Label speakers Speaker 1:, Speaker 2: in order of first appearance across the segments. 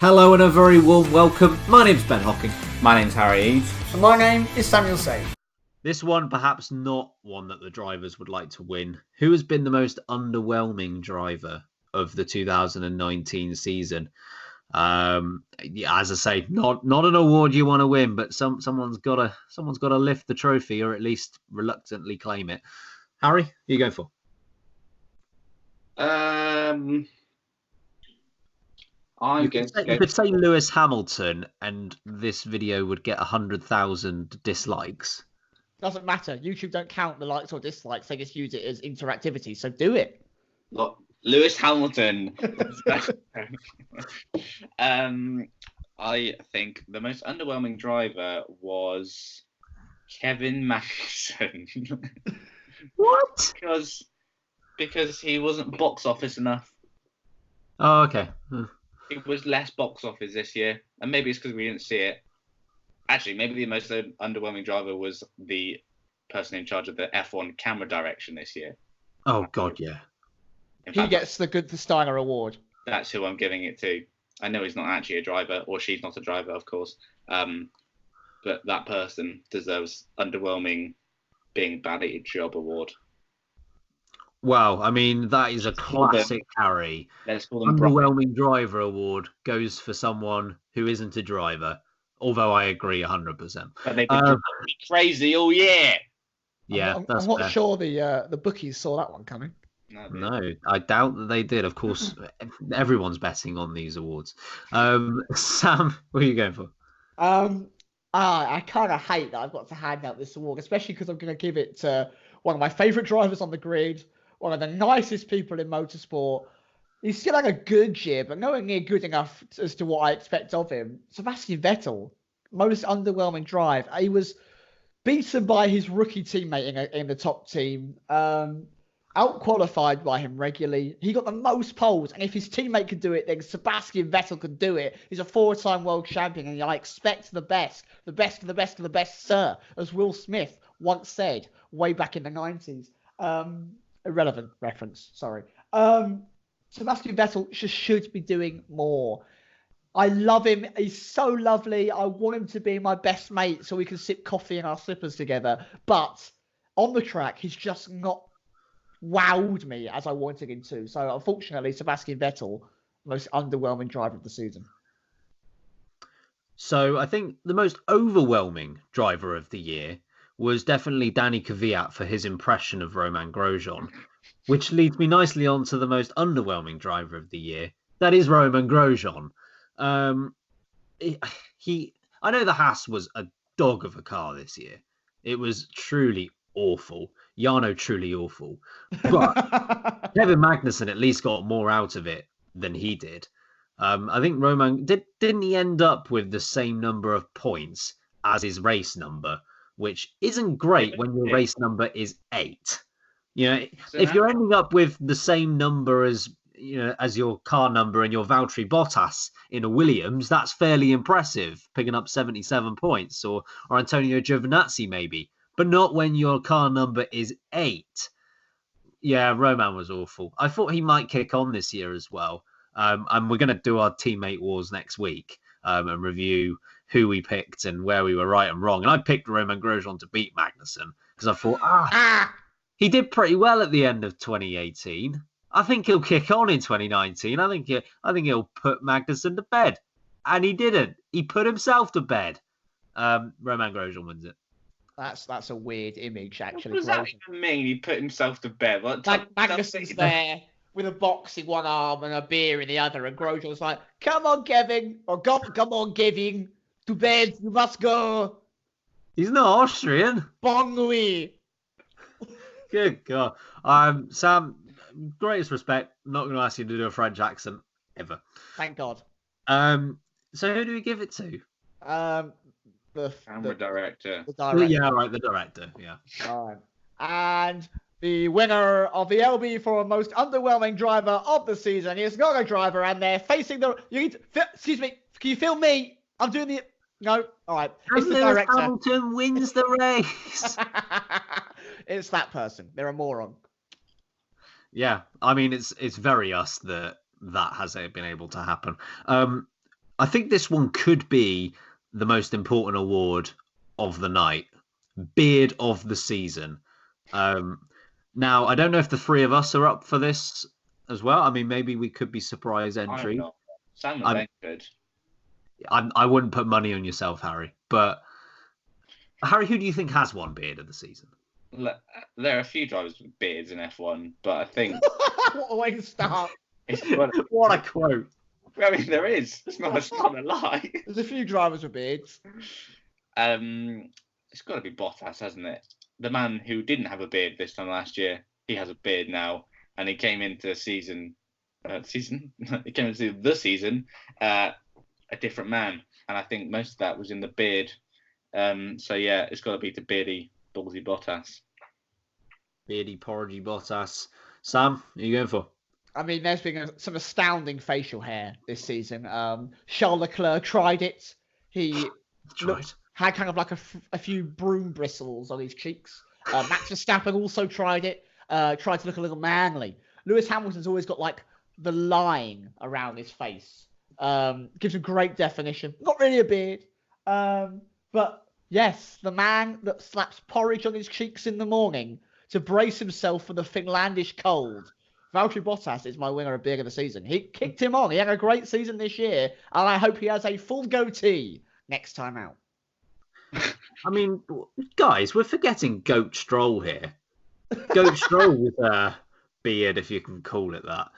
Speaker 1: Hello and a very warm welcome. My name's Ben Hocking.
Speaker 2: My name's Harry Eads.
Speaker 3: And my name is Samuel Say.
Speaker 1: This one perhaps not one that the drivers would like to win. Who has been the most underwhelming driver of the 2019 season? As I say, not an award you want to win, but someone's got to lift the trophy or at least reluctantly claim it. Harry, who are you going for? You could say Lewis Hamilton, and this video would get 100,000 dislikes.
Speaker 3: Doesn't matter. YouTube don't count the likes or dislikes. They just use it as interactivity. So do it.
Speaker 2: Look, Lewis Hamilton. I think the most underwhelming driver was Kevin Magnussen.
Speaker 1: What?
Speaker 2: Because he wasn't box office enough.
Speaker 1: Oh, okay.
Speaker 2: It was less box office this year, and maybe it's because we didn't see it. Actually, maybe the most underwhelming driver was the person in charge of the F1 camera direction this year.
Speaker 1: Oh God, yeah.
Speaker 3: He gets the Steiner Award.
Speaker 2: That's who I'm giving it to. I know he's not actually a driver, or she's not a driver, of course. But that person deserves underwhelming being bad at your job award.
Speaker 1: Wow, I mean, that is a classic Harry.
Speaker 2: Let's call them
Speaker 1: underwhelming driver award goes for someone who isn't a driver, although I agree 100%.
Speaker 2: But they've been crazy all year.
Speaker 1: Yeah,
Speaker 3: I'm not sure the bookies saw that one coming.
Speaker 1: No, I doubt that they did. Of course, everyone's betting on these awards. Sam, what are you going for?
Speaker 3: I kind of hate that I've got to hand out this award, especially because I'm going to give it to one of my favourite drivers on the grid, one of the nicest people in motorsport. He's still had a good year, but nowhere near good enough as to what I expect of him. Sebastian Vettel, most underwhelming drive. He was beaten by his rookie teammate in the top team, out-qualified by him regularly. He got the most poles, and if his teammate could do it, then Sebastian Vettel could do it. He's a four-time world champion, and I expect the best of the best, sir, as Will Smith once said way back in the 90s. Irrelevant reference, sorry. Sebastian Vettel should be doing more. I love him. He's so lovely. I want him to be my best mate so we can sip coffee in our slippers together. But on the track, he's just not wowed me as I wanted him to. So unfortunately, Sebastian Vettel, most underwhelming driver of the season.
Speaker 1: So I think the most overwhelming driver of the year was definitely Danny Kvyat for his impression of Romain Grosjean, which leads me nicely on to the most underwhelming driver of the year. That is Romain Grosjean. I know the Haas was a dog of a car this year. It was truly awful. Jarno truly awful. But Kevin Magnussen at least got more out of it than he did. I think Romain didn't he end up with the same number of points as his race number, which isn't great when your race number is 8. You know, if you're ending up with the same number as your car number and your Valtteri Bottas in a Williams, that's fairly impressive, picking up 77 points, or Antonio Giovinazzi maybe, but not when your car number is 8. Yeah, Romain was awful. I thought he might kick on this year as well. And we're going to do our teammate wars next week and review who we picked and where we were right and wrong. And I picked Romain Grosjean to beat Magnussen because I thought, he did pretty well at the end of 2018. I think he'll kick on in 2019. I think he'll put Magnussen to bed. And he didn't. He put himself to bed. Romain Grosjean wins it.
Speaker 3: That's a weird image, actually.
Speaker 2: What does that even mean? He put himself to bed.
Speaker 3: Magnussen's there with a box in one arm and a beer in the other, and Grosjean's like, "Come on, Kevin, or come on, Kevin, to bed. You must go."
Speaker 1: He's not Austrian.
Speaker 3: Bon nuit.
Speaker 1: Good God. Sam, greatest respect. I'm not going to ask you to do a French accent ever.
Speaker 3: Thank God.
Speaker 1: So who do we give it to?
Speaker 2: The camera director.
Speaker 3: The director.
Speaker 1: Yeah, right, the director. Yeah.
Speaker 3: All right. And the winner of the LB for most underwhelming driver of the season is not a driver, and they're facing the. Excuse me. Can you film me? I'm doing the. No. All right. It's the director.
Speaker 1: Hamilton wins the race.
Speaker 3: It's that person. They're a moron.
Speaker 1: Yeah, I mean it's very us that has been able to happen. I think this one could be the most important award of the night, beard of the season. Um, Now, I don't know if the three of us are up for this as well. I mean, maybe we could be surprise
Speaker 2: I'm
Speaker 1: entry.
Speaker 2: not. Sam and
Speaker 1: I'm,
Speaker 2: Ben could.
Speaker 1: I wouldn't put money on yourself, Harry. But Harry, who do you think has won beard of the season?
Speaker 2: There are a few drivers with beards in F1, but I think
Speaker 3: What a way to start.
Speaker 1: What a quote!
Speaker 2: I mean, there is. It's not a lie.
Speaker 3: There's a few drivers with beards.
Speaker 2: It's got to be Bottas, hasn't it? The man who didn't have a beard this time last year, he has a beard now, and he came into the season. He came into the season a different man, and I think most of that was in the beard. So yeah, it's got to be the beardy, ballsy Bottas.
Speaker 1: Beardy, porridgey Bottas. Sam, who are you going for?
Speaker 3: I mean, there's been some astounding facial hair this season. Charles Leclerc tried it. He had kind of like a few broom bristles on his cheeks. Max Verstappen also tried it. Tried to look a little manly. Lewis Hamilton's always got like the line around his face. Gives a great definition. Not really a beard. But yes, the man that slaps porridge on his cheeks in the morning to brace himself for the Finlandish cold. Valtteri Bottas is my winner of beard of the season. He kicked him on. He had a great season this year, and I hope he has a full goatee next time out.
Speaker 1: I mean, guys, we're forgetting Goat Stroll here. Goat Stroll with a beard, if you can call it that.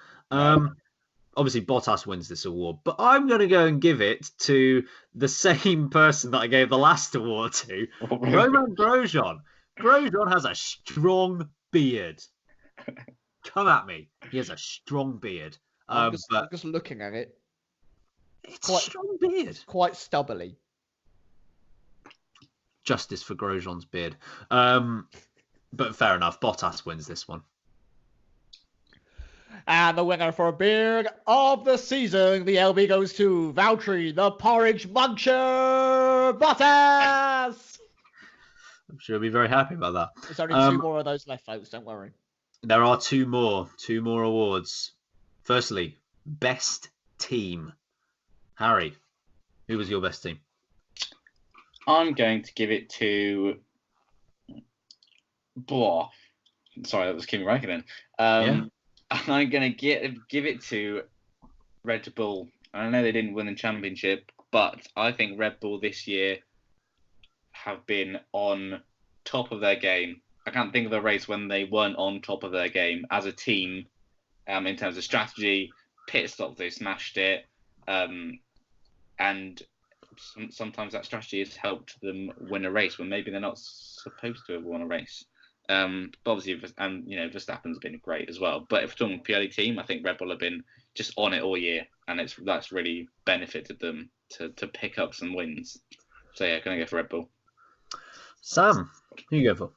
Speaker 1: Obviously, Bottas wins this award, but I'm going to go and give it to the same person that I gave the last award to, Romain Grosjean. Grosjean has a strong beard. Come at me. He has a strong beard.
Speaker 3: I'm just looking at it.
Speaker 1: It's a strong beard.
Speaker 3: Quite stubbly.
Speaker 1: Justice for Grosjean's beard. But fair enough. Bottas wins this one.
Speaker 3: And the winner for beard of the season, the LB goes to Valtteri, the porridge muncher, Bottas!
Speaker 1: I'm sure he'll be very happy about that.
Speaker 3: There's only two more of those left, folks. Don't worry.
Speaker 1: There are two more awards. Firstly, best team. Harry, who was your best team?
Speaker 2: I'm going to give it to. Sorry, that was Kimi Räikkönen. I'm going to give it to Red Bull. I know they didn't win the championship, but I think Red Bull this year have been on top of their game. I can't think of a race when they weren't on top of their game as a team in terms of strategy. Pit stops, they smashed it. And sometimes that strategy has helped them win a race when maybe they're not supposed to have won a race. But obviously, Verstappen's been great as well. But if we're talking purely team, I think Red Bull have been just on it all year, and that's really benefited them to pick up some wins. So yeah, going to go for Red Bull.
Speaker 1: Sam, who you go for?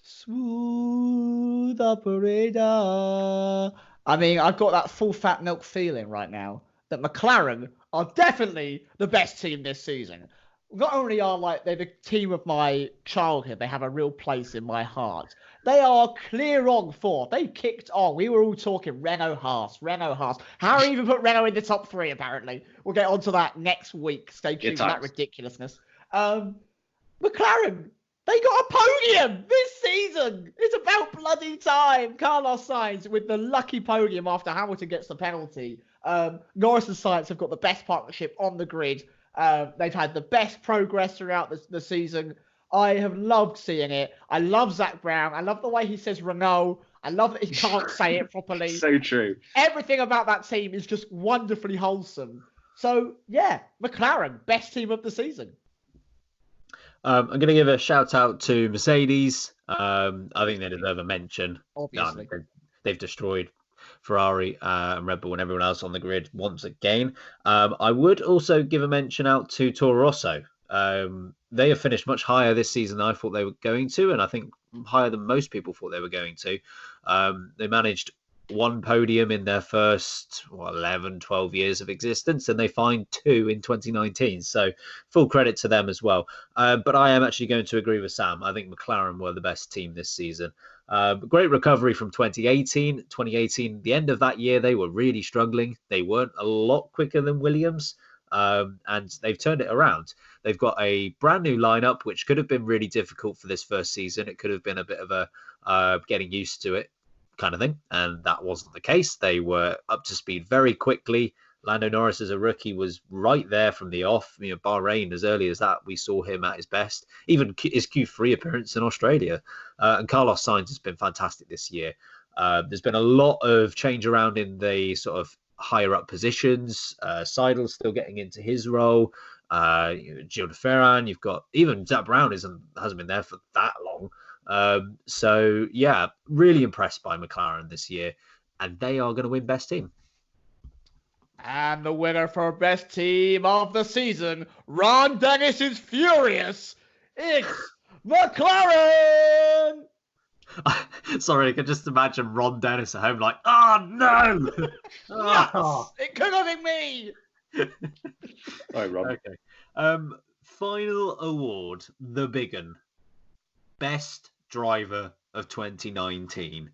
Speaker 3: Smooth operator. I mean, I've got that full fat milk feeling right now that McLaren are definitely the best team this season. Not only are they the team of my childhood, they have a real place in my heart. They are clear on fourth. They kicked on. We were all talking Renault Haas. Harry even put Renault in the top three, apparently. We'll get onto that next week. Stay tuned for that ridiculousness. McLaren, they got a podium this season. It's about bloody time. Carlos Sainz with the lucky podium after Hamilton gets the penalty. Norris and Sainz have got the best partnership on the grid. They've had the best progress throughout the season. I have loved seeing it. I love Zach Brown. I love the way he says Renault. I love that he can't say it properly.
Speaker 2: So true.
Speaker 3: Everything about that team is just wonderfully wholesome. So, yeah, McLaren, best team of the season.
Speaker 1: I'm going to give a shout out to Mercedes. I think they deserve a mention.
Speaker 3: Obviously.
Speaker 1: They've destroyed Ferrari and Red Bull and everyone else on the grid once again. I would also give a mention out to Toro Rosso. They have finished much higher this season than I thought they were going to, and I think higher than most people thought they were going to. They managed one podium in their first 11, 12 years of existence, and they find two in 2019. So full credit to them as well. But I am actually going to agree with Sam. I think McLaren were the best team this season. Great recovery from 2018. 2018, the end of that year, they were really struggling. They weren't a lot quicker than Williams. and they've turned it around. They've got a brand new lineup, which could have been really difficult for this first season. It could have been a bit of a getting used to it kind of thing, and that wasn't the case. They were up to speed very quickly. Lando Norris as a rookie was right there from the off. Bahrain, as early as that, we saw him at his best. Even his Q3 appearance in Australia. And Carlos Sainz has been fantastic this year. There's been a lot of change around in the sort of higher up positions. Seidel's still getting into his role. Gilles de Ferran, you've got even Zach Brown hasn't been there for that long. So yeah, really impressed by McLaren this year, and they are going to win best team.
Speaker 3: And the winner for best team of the season, Ron Dennis is furious. It's McLaren.
Speaker 1: Sorry, I can just imagine Ron Dennis at home like, oh no!
Speaker 3: Yes, it could have been me.
Speaker 2: Sorry, Rob.
Speaker 1: Okay. Final award, the big one. Best driver of 2019.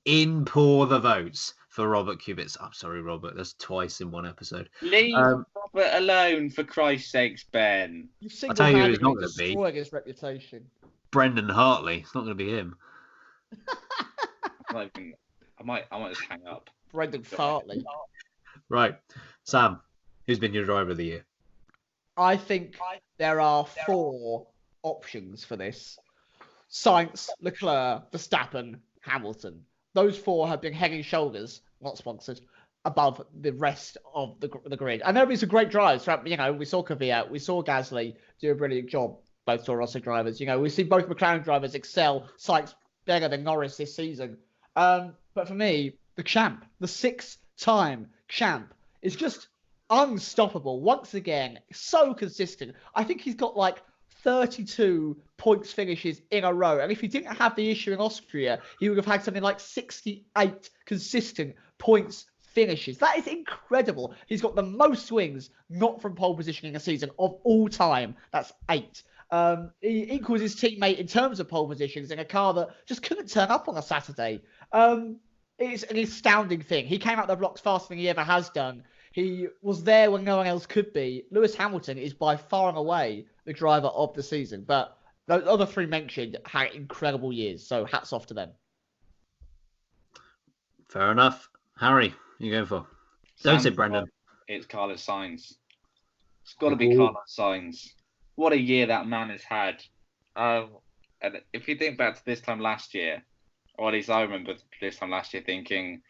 Speaker 1: In pour the votes for Robert Kubica. I'm sorry, Robert. That's twice in one episode.
Speaker 2: Leave Robert alone, for Christ's sakes, Ben.
Speaker 3: You
Speaker 1: I'll tell you who it's not going to be.
Speaker 3: Destroying his reputation.
Speaker 1: Brendan Hartley. It's not going to be him.
Speaker 2: I might just hang up.
Speaker 3: Brendan Hartley.
Speaker 1: Right. Sam, who's been your driver of the year?
Speaker 3: I think there are 4 options for this. Sainz, Leclerc, Verstappen, Hamilton. Those 4 have been head and shoulders, not sponsored, above the rest of the grid. I know these are great drives. We saw Kvyat, we saw Gasly do a brilliant job, both Toro Rosso drivers. We see both McLaren drivers excel. Sainz better than Norris this season. But for me, the champ, the 6-time champ, is just unstoppable. Once again, so consistent. I think he's got like 32 points finishes in a row. And if he didn't have the issue in Austria, he would have had something like 68 consistent points finishes. That is incredible. He's got the most wins, not from pole positioning a season, of all time. That's 8. He equals his teammate in terms of pole positions in a car that just couldn't turn up on a Saturday. It's an astounding thing. He came out the blocks faster than he ever has done. He was there when no one else could be. Lewis Hamilton is by far and away the driver of the season. But those other 3 mentioned had incredible years. So hats off to them.
Speaker 1: Fair enough. Harry, who you going for? Don't say Brendan.
Speaker 2: It's Carlos Sainz. It's got to be Carlos Sainz. What a year that man has had. And if you think back to this time last year, or at least I remember this time last year thinking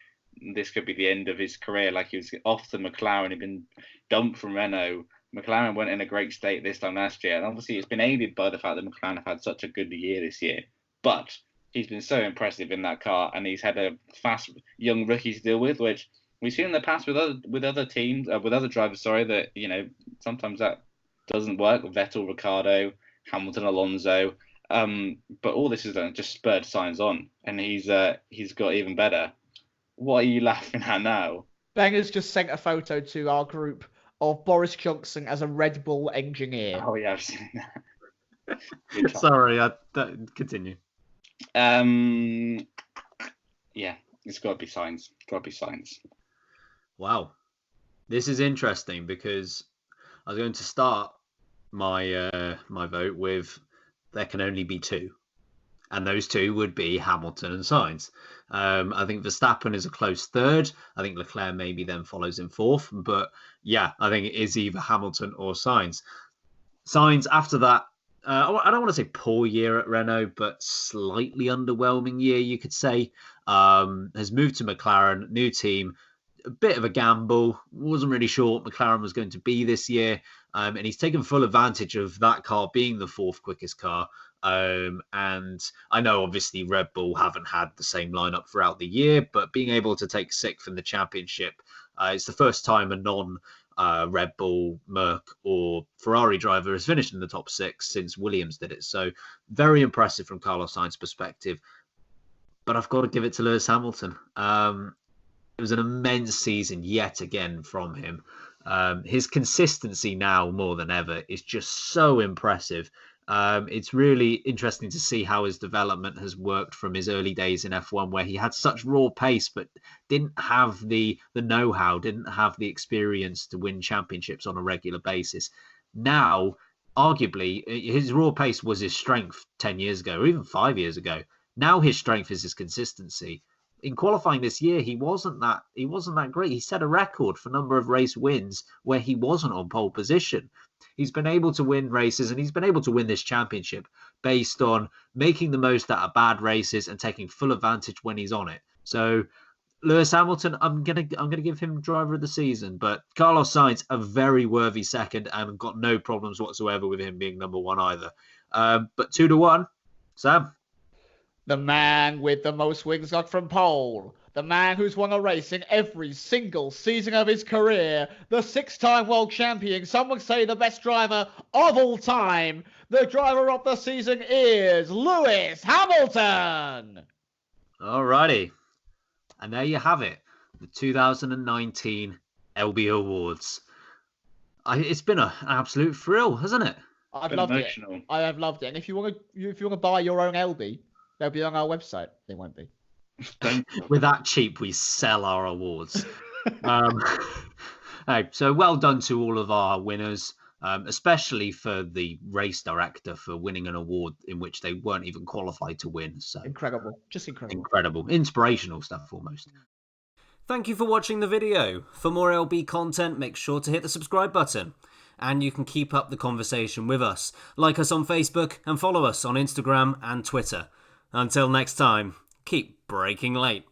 Speaker 2: this could be the end of his career. Like, he was off to McLaren, he'd been dumped from Renault. McLaren weren't in a great state this time last year. And obviously it's been aided by the fact that McLaren have had such a good year this year. But he's been so impressive in that car, and he's had a fast young rookie to deal with, which we've seen in the past with other teams, with other drivers, that, sometimes that doesn't work. Vettel, Ricciardo, Hamilton, Alonso. But all this has done just spurred Sainz on, and he's got even better. What are you laughing at now?
Speaker 3: Benger's just sent a photo to our group of Boris Johnson as a Red Bull engineer.
Speaker 2: Oh yeah, I've seen that.
Speaker 1: Sorry, continue.
Speaker 2: Yeah, it's got to be Sainz.
Speaker 1: Wow, this is interesting because I was going to start my my vote with there can only be 2. And those 2 would be Hamilton and Sainz. I think Verstappen is a close third. I think Leclerc maybe then follows in 4th. But yeah, I think it is either Hamilton or Sainz. Sainz, after that, I don't want to say poor year at Renault, but slightly underwhelming year, you could say. Has moved to McLaren, new team. A bit of a gamble. Wasn't really sure what McLaren was going to be this year. And he's taken full advantage of that car being the 4th quickest car. And I know obviously Red Bull haven't had the same lineup throughout the year, but being able to take 6th in the championship, it's the first time a non-Red Bull, Merc or Ferrari driver has finished in the top 6 since Williams did it. So very impressive from Carlos Sainz's perspective. But I've got to give it to Lewis Hamilton. It was an immense season yet again from him. His consistency now more than ever is just so impressive. It's really interesting to see how his development has worked from his early days in F1, where he had such raw pace, but didn't have the know-how, didn't have the experience to win championships on a regular basis. Now, arguably, his raw pace was his strength 10 years ago, or even 5 years ago. Now his strength is his consistency. In qualifying this year, he wasn't that great. He set a record for number of race wins where he wasn't on pole position. He's been able to win races, and he's been able to win this championship based on making the most out of bad races and taking full advantage when he's on it. So Lewis Hamilton, I'm gonna give him driver of the season, but Carlos Sainz a very worthy second, and I've got no problems whatsoever with him being number one either. But 2-1, Sam.
Speaker 3: The man with the most wins got from pole. The man who's won a race in every single season of his career. The 6-time world champion. Some would say the best driver of all time. The driver of the season is Lewis Hamilton.
Speaker 1: Alrighty. And there you have it. The 2019 LB Awards. It's been an absolute thrill, hasn't it?
Speaker 3: I've loved it. I have loved it. And if you want to buy your own LB, they'll be on our website. They won't be.
Speaker 1: We're that cheap, we sell our awards. So well done to all of our winners, especially for the race director for winning an award in which they weren't even qualified to win. So
Speaker 3: incredible. Just incredible.
Speaker 1: Incredible. Inspirational stuff almost.
Speaker 4: Thank you for watching the video. For more LB content, make sure to hit the subscribe button. And you can keep up the conversation with us. Like us on Facebook and follow us on Instagram and Twitter. Until next time, keep braking late.